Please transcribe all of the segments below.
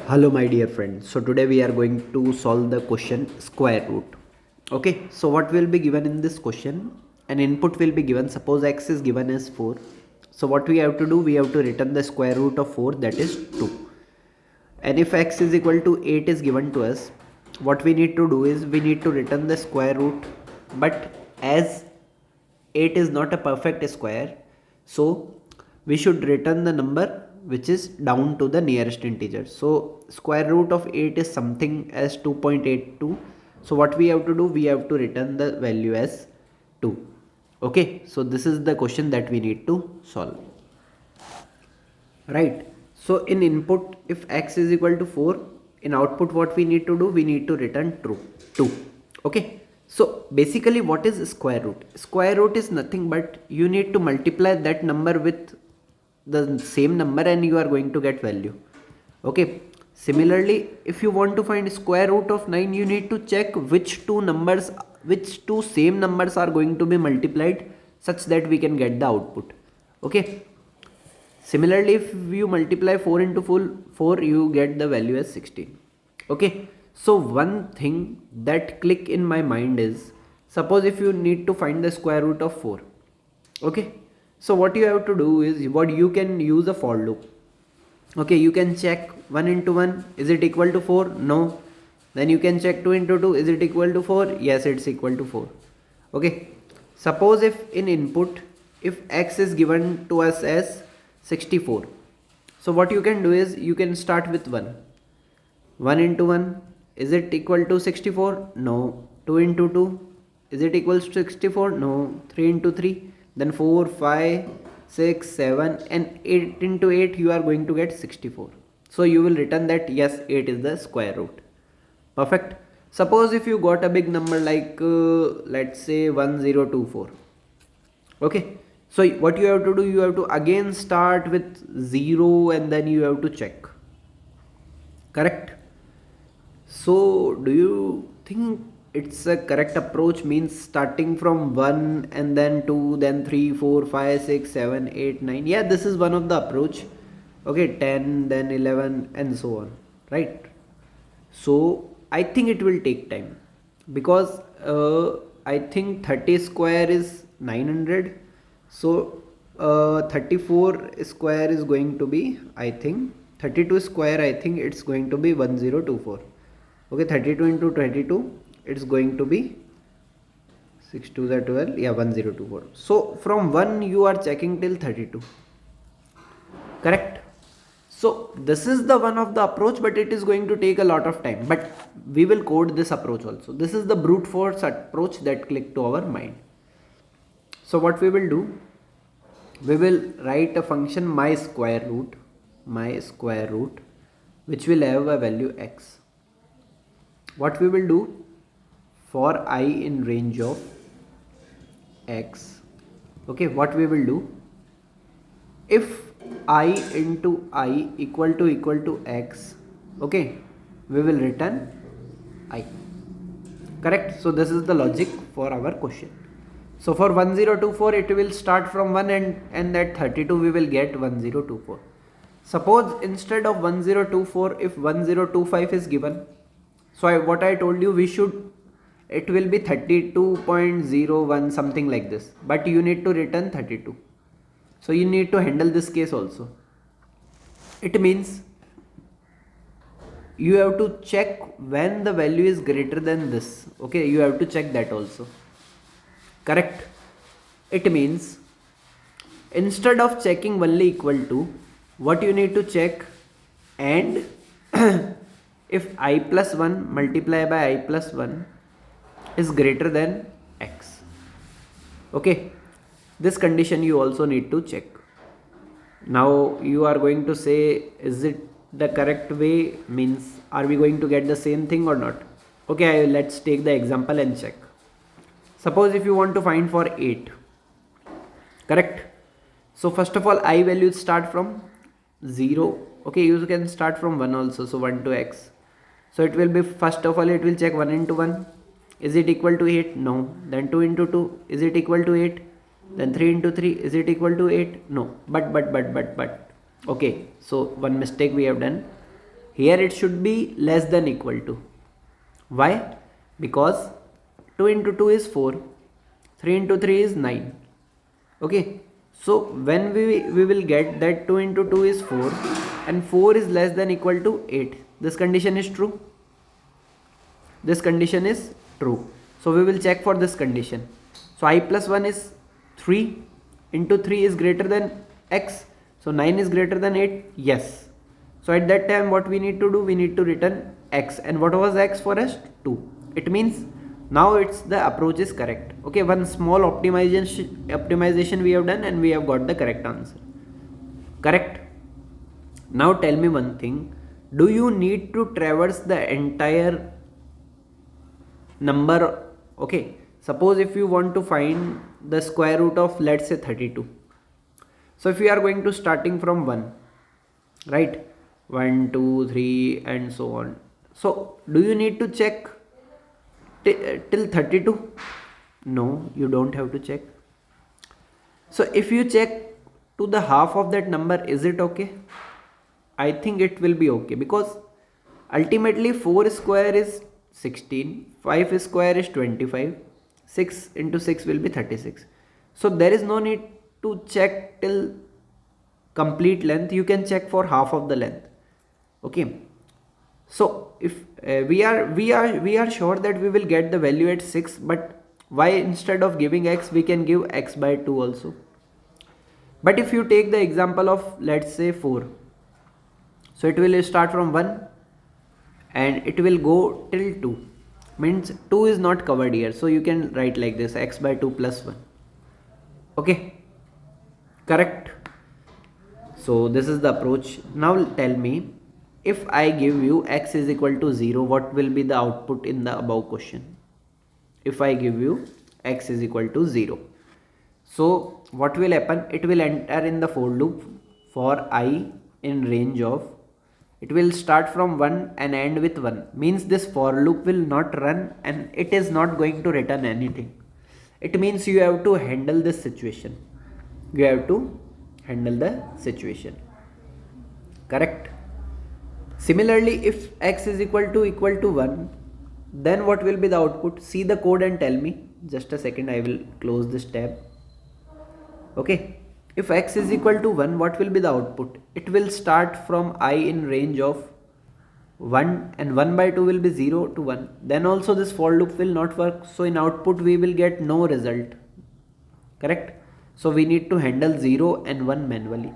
Hello my dear friends. So today we are going to solve the question square root. Okay, so what will be given in this question? An input will be given. Suppose x is given as 4. So what we have to do? We have to return the square root of 4, that is 2. And if x is equal to 8 is given to us, what we need to do is we need to return the square root. But as 8 is not a perfect square, so we should return the number which is down to the nearest integer. So square root of 8 is something as 2.82. So what we have to do, we have to return the value as 2. Okay, so this is the question that we need to solve, right? So in input, if x is equal to 4, in output what we need to do, we need to return true 2. Okay, so basically what is square root? Square root is nothing but you need to multiply that number with the same number and you are going to get value. Okay, similarly if you want to find square root of 9, you need to check which two same numbers are going to be multiplied such that we can get the output. Okay, similarly if you multiply 4 into 4, you get the value as 16. Okay, so one thing that click in my mind is, suppose if you need to find the square root of 4. Okay, so what you have to do is, what you can use a for loop. Okay, you can check 1 into 1, is it equal to 4? No. Then you can check 2 into 2, is it equal to 4? Yes, it's equal to 4. Okay, suppose if in input, if x is given to us as 64, so what you can do is you can start with 1 into 1, is it equal to 64? No. 2 into 2, is it equals to 64? No. 3 into 3, then 4, 5, 6, 7 and 8 into 8, you are going to get 64. So you will return that yes, 8 is the square root. Perfect. Suppose if you got a big number like let's say 1024. Okay, so what you have to do, you have to again start with 0 and then you have to check. Correct? So do you think it's a correct approach, means starting from 1 and then 2, then 3, 4, 5, 6, 7, 8, 9? Yeah, this is one of the approach. Okay, 10, then 11 and so on, right? So I think it will take time, because I think 30 square is 900. So 34 square is going to be, I think 32 square, I think it's going to be 1024. Okay, 32 into 22, it's going to be 6 to the 12, yeah, 1024. So from 1 you are checking till 32. Correct? So this is the one of the approach, but it is going to take a lot of time, but we will code this approach also. This is the brute force approach that clicked to our mind. So what we will do, we will write a function my square root, which will have a value x. What we will do, for I in range of x, okay, what we will do, if I into I equal to x, okay, we will return I. Correct? So this is the logic for our question. So for 1024, it will start from 1 and at 32 we will get 1024. Suppose instead of 1024, if 1025 is given, so what I told you, it will be 32.01, something like this, but you need to return 32. So you need to handle this case also. It means you have to check when the value is greater than this. Okay, you have to check that also. Correct? It means instead of checking only equal to, what you need to check, and if I plus 1 multiplied by I plus 1 is greater than x. Okay, this condition you also need to check. Now you are going to say, is it the correct way, means are we going to get the same thing or not? Okay, let's take the example and check. Suppose if you want to find for 8, correct? So first of all, I values start from 0. Okay, you can start from 1 also, so 1 to x. So it will be, first of all, it will check 1 into 1, is it equal to 8? No. Then 2 into 2, is it equal to 8? Then 3 into 3, is it equal to 8? No. But okay, so one mistake we have done. Here it should be less than equal to. Why? Because 2 into 2 is 4, 3 into 3 is 9. Okay, so when we will get that 2 into 2 is 4 and 4 is less than equal to 8. This condition is true. This condition is true. So we will check for this condition. So I plus 1 is 3 into 3 is greater than x. So 9 is greater than 8. Yes. So at that time what we need to do? We need to return x. And what was x for us? 2. It means now it's the approach is correct. Okay, one small optimization we have done and we have got the correct answer. Correct. Now tell me one thing. Do you need to traverse the entire number? Okay, suppose if you want to find the square root of, let's say, 32. So if you are going to starting from 1, right, 1 2 3 and so on, so do you need to check till 32? No, you don't have to check. So if you check to the half of that number, is it okay? I think it will be okay, because ultimately 4 square is 16, 5 square is 25, 6 into 6 will be 36. So there is no need to check till complete length. You can check for half of the length. Okay, so if we are sure that we will get the value at 6, but why instead of giving x we can give x by 2 also? But if you take the example of, let's say, 4, so it will start from 1 and it will go till 2, means 2 is not covered here, so you can write like this, x by 2 plus 1. Okay, correct. So this is the approach. Now tell me, if I give you x is equal to 0, what will be the output in the above question? If I give you x is equal to 0, so what will happen? It will enter in the for loop for I in range of, it will start from 1 and end with 1, means this for loop will not run and it is not going to return anything. It means you have to handle this situation. You have to handle the situation. Correct. Similarly, if x is equal to 1, then what will be the output? See the code and tell me. Just a second, I will close this tab. Okay, if x is equal to 1, what will be the output? It will start from I in range of 1 and 1 by 2 will be 0 to 1. Then also this for loop will not work. So in output we will get no result. Correct. So we need to handle 0 and 1 manually.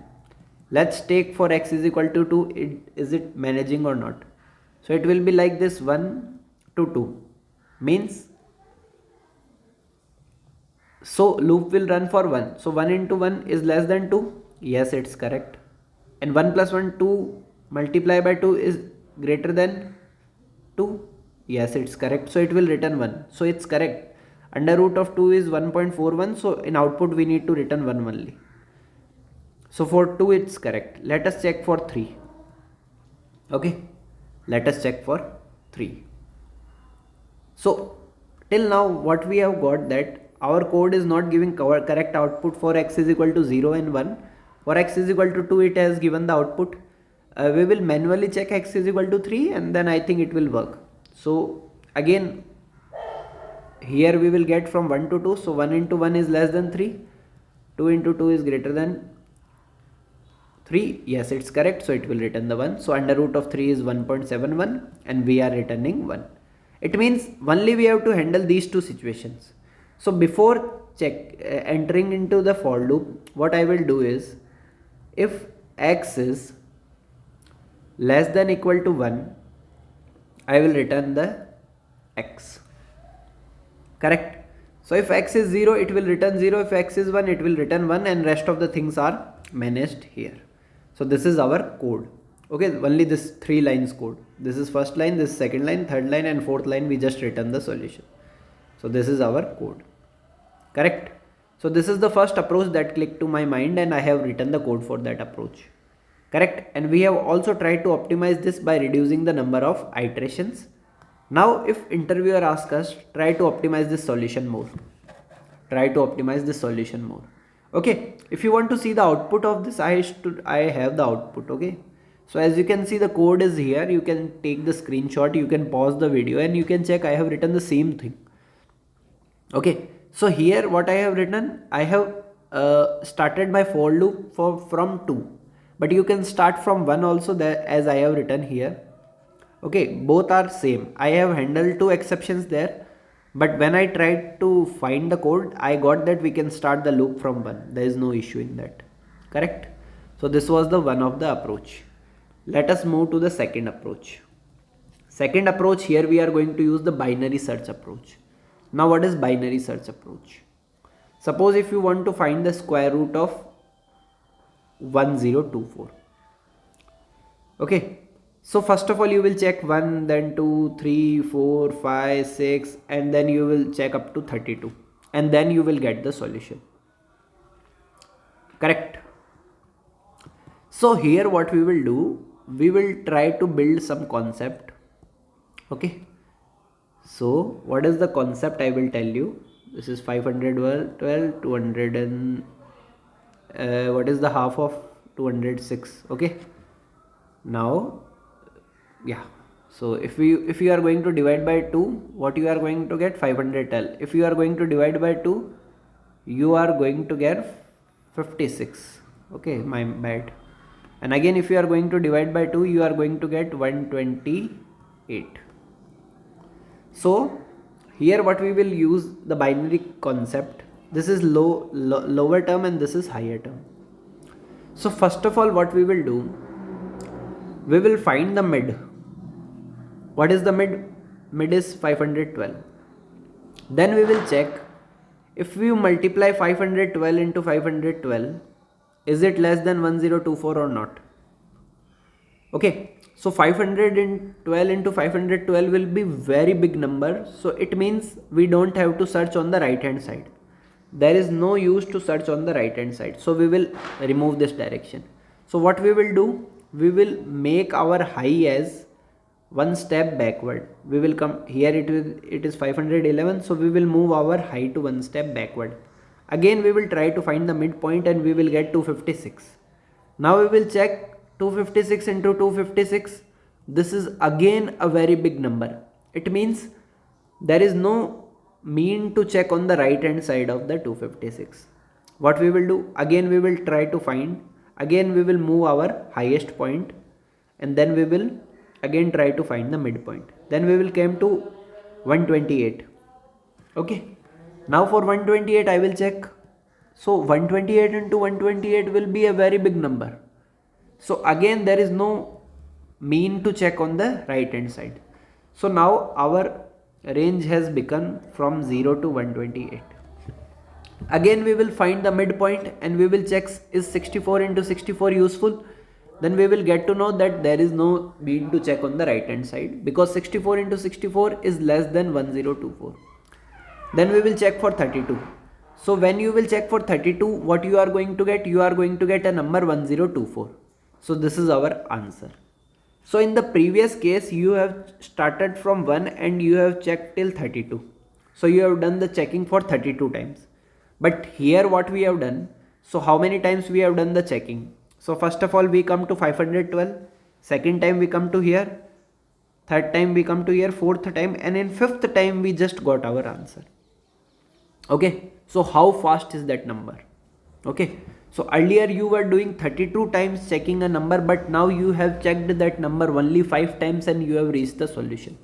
Let's take for x is equal to 2. Is it managing or not? So it will be like this, 1 to 2 means, so loop will run for 1. So 1 into 1 is less than 2. Yes, it's correct. And 1 plus 1, 2 multiply by 2 is greater than 2. Yes, it's correct. So it will return 1. So it's correct. Under root of 2 is 1.41. So in output we need to return 1 only. So for 2 it's correct. Let us check for 3. Okay. Let us check for 3. So till now what we have got, that our code is not giving correct output for x is equal to 0 and 1. For x is equal to 2 it has given the output. We will manually check x is equal to 3 and then I think it will work. So again here we will get from 1 to 2. So 1 into 1 is less than 3. 2 into 2 is greater than 3. Yes, it's correct. So it will return the 1. So under root of 3 is 1.71 and we are returning 1. It means only we have to handle these two situations. So before entering into the for loop, what I will do is, if x is less than equal to 1, I will return the x. Correct. So if x is 0, it will return 0. If x is 1, it will return 1, and rest of the things are managed here. So this is our code. Okay, only this 3 lines code. This is first line, this is second line, third line and fourth line we just return the solution. So this is our code. Correct. So this is the first approach that clicked to my mind and I have written the code for that approach. Correct. And we have also tried to optimize this by reducing the number of iterations. Now if interviewer asks us, try to optimize this solution more. Try to optimize this solution more. Okay. If you want to see the output of this, I have the output. Okay. So as you can see, the code is here. You can take the screenshot, you can pause the video, and you can check I have written the same thing. Okay, so here what I have written, I have started my for loop from 2, but you can start from 1 also, that as I have written here. Okay, both are same. I have handled 2 exceptions there, but when I tried to find the code, I got that we can start the loop from 1. There is no issue in that. Correct? So this was the one of the approach. Let us move to the second approach. Second approach, here we are going to use the binary search approach. Now what is binary search approach? Suppose if you want to find the square root of 1024. Okay, so first of all you will check 1, then 2, 3, 4, 5, 6, and then you will check up to 32, and then you will get the solution. Correct? So here what we will do, we will try to build some concept. Okay, so what is the concept? I will tell you. This is 512, 200, and what is the half of 206? Okay, now yeah, so if you are going to divide by 2, what you are going to get? 512. If you are going to divide by 2, you are going to get 56. Okay, my bad. And again, if you are going to divide by 2, you are going to get 128. So here what we will use the binary concept. This is lower term and this is higher term. So first of all, what we will do, we will find the mid. What is the mid? Mid is 512. Then we will check if we multiply 512 into 512, is it less than 1024 or not? Okay, so 512 into 512 will be very big number. So it means we don't have to search on the right hand side. There is no use to search on the right hand side. So we will remove this direction. So what we will do, we will make our high as one step backward. We will come here, it is 511. So we will move our high to one step backward. Again we will try to find the midpoint and we will get 256. Now we will check 256 into 256. This is again a very big number. It means there is no mean to check on the right hand side of the 256. What we will do, again we will try to find, again we will move our highest point, and then we will again try to find the midpoint. Then we will come to 128. Okay, now for 128 I will check. So 128 into 128 will be a very big number. So again there is no mean to check on the right hand side. So now our range has become from 0 to 128. Again we will find the midpoint and we will check, is 64 into 64 useful? Then we will get to know that there is no mean to check on the right hand side, because 64 into 64 is less than 1024. Then we will check for 32. So when you will check for 32, what you are going to get? You are going to get a number 1024. So this is our answer. So in the previous case, you have started from 1 and you have checked till 32. So you have done the checking for 32 times. But here what we have done, so how many times we have done the checking? So first of all we come to 512, second time we come to here, third time we come to here, fourth time, and in fifth time we just got our answer. Okay, so how fast is that number? Okay, so earlier you were doing 32 times checking a number, but now you have checked that number only 5 times and you have reached the solution.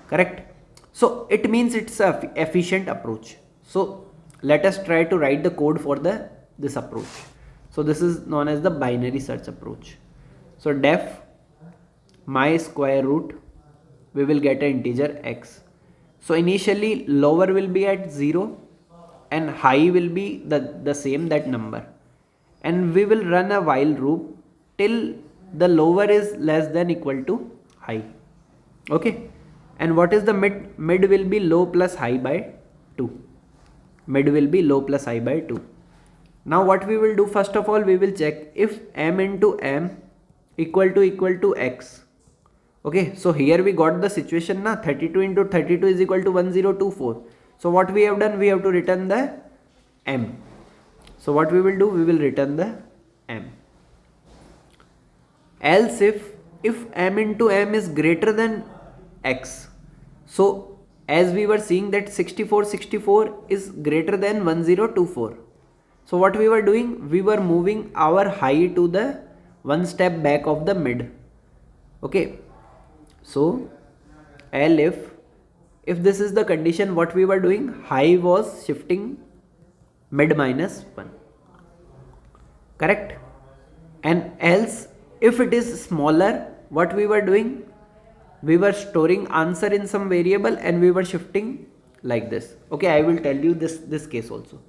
Correct? So it means it's a efficient approach. So let us try to write the code for this approach. So this is known as the binary search approach. So def my square root, we will get an integer x. So initially lower will be at 0 and high will be the same, that number, and we will run a while loop till the lower is less than equal to high. Okay, and what is the mid? Mid will be low plus high by 2. Mid will be low plus high by 2. Now what we will do, first of all we will check if m into m equal to x. Okay, so here we got the situation now, 32 into 32 is equal to 1024. So what we have done, we have to return the m. So what we will do, we will return the m. else if m into m is greater than x. So as we were seeing that 6464 is greater than 1024. So what we were doing, we were moving our high to the one step back of the mid. Okay, so L if this is the condition, what we were doing, high was shifting mid minus 1, correct? And else if it is smaller, what we were doing, we were storing answer in some variable and we were shifting like this. Okay, I will tell you this case also.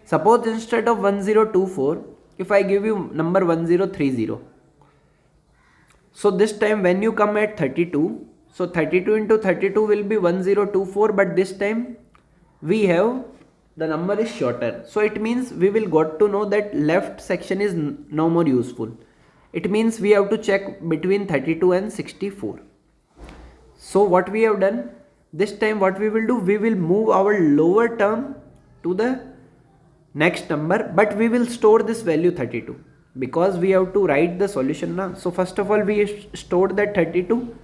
Suppose instead of 1024, if I give you number 1030, so this time when you come at 32, so 32 into 32 will be 1024, but this time we have the number is shorter. So it means we will got to know that left section is no more useful. It means we have to check between 32 and 64. So what we have done, this time what we will do, we will move our lower term to the next number, but we will store this value 32 because we have to write the solution now. So first of all we stored that 32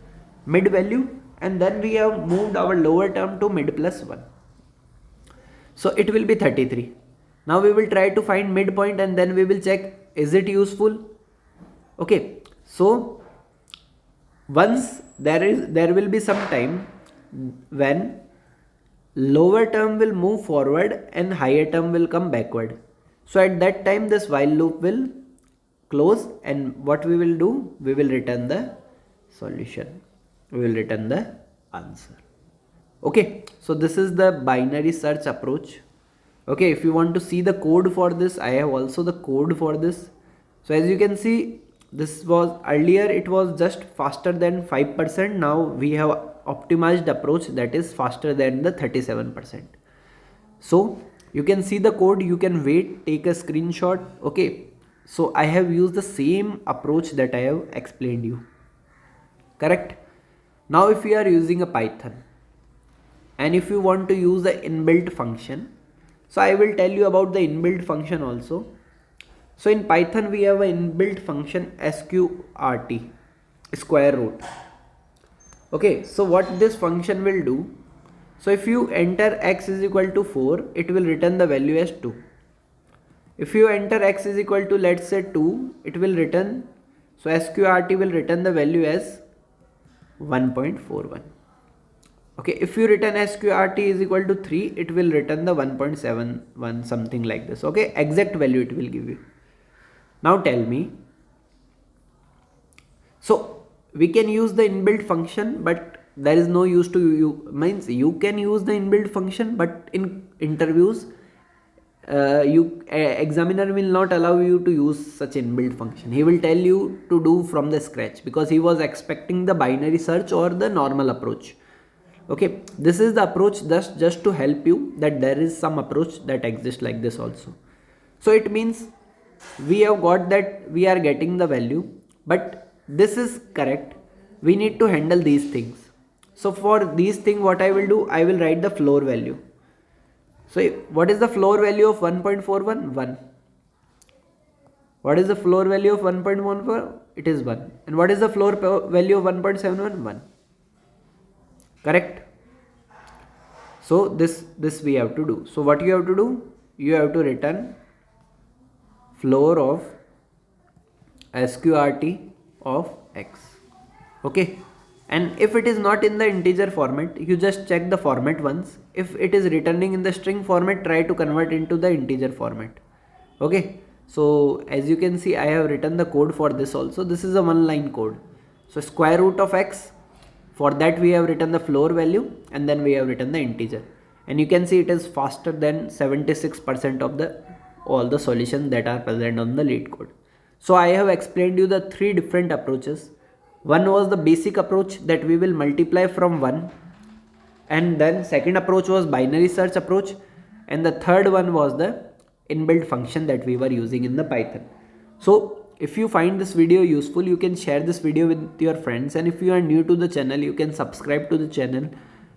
mid value and then we have moved our lower term to mid plus 1. So it will be 33. Now we will try to find midpoint and then we will check is it useful. Okay, so once there will be some time when lower term will move forward and higher term will come backward. So at that time this while loop will close and what we will do, we will return the solution, we will return the answer. Okay, so this is the binary search approach. Okay, if you want to see the code for this, I have also the code for this. So as you can see, this was earlier it was just faster than 5%. Now we have optimized approach that is faster than the 37%. So you can see the code, you can wait, take a screenshot. Okay, so I have used the same approach that I have explained you, correct? Now if you are using a Python and if you want to use the inbuilt function, so I will tell you about the inbuilt function also. So in Python we have an inbuilt function Sqrt, square root. Okay, so what this function will do, so if you enter x is equal to 4, it will return the value as 2. If you enter x is equal to let's say 2, it will return, so Sqrt will return the value as 1.41. Okay, if you return Sqrt is equal to 3, it will return the 1.71, something like this. Okay, exact value it will give you. Now tell me, so we can use the inbuilt function, but there is no use to you, means you can use the inbuilt function, but in interviews examiner will not allow you to use such inbuilt function. He will tell you to do from the scratch because he was expecting the binary search or the normal approach. Okay, this is the approach just to help you that there is some approach that exists like this also. So it means we have got that we are getting the value, but this is correct. We need to handle these things. So for these things what I will do, I will write the floor value. So what is the floor value of 1.41? 1. What is the floor value of 1.14? It is 1. And what is the floor value of 1.71? 1. Correct? So this we have to do. So what you have to do? You have to return floor of Sqrt of x. Okay, and if it is not in the integer format, you just check the format once. If it is returning in the string format, try to convert into the integer format. Okay, so as you can see, I have written the code for this also. This is a one line code. So square root of x, for that we have written the floor value and then we have written the integer, and you can see it is faster than 76% of all the solutions that are present on the LeetCode. So I have explained you the three different approaches. One was the basic approach that we will multiply from 1, and then second approach was binary search approach, and the third one was the inbuilt function that we were using in the Python. So if you find this video useful, you can share this video with your friends, and if you are new to the channel, you can subscribe to the channel.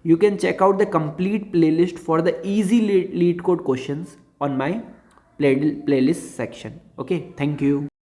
You can check out the complete playlist for the easy LeetCode questions on my playlist section. Okay, thank you.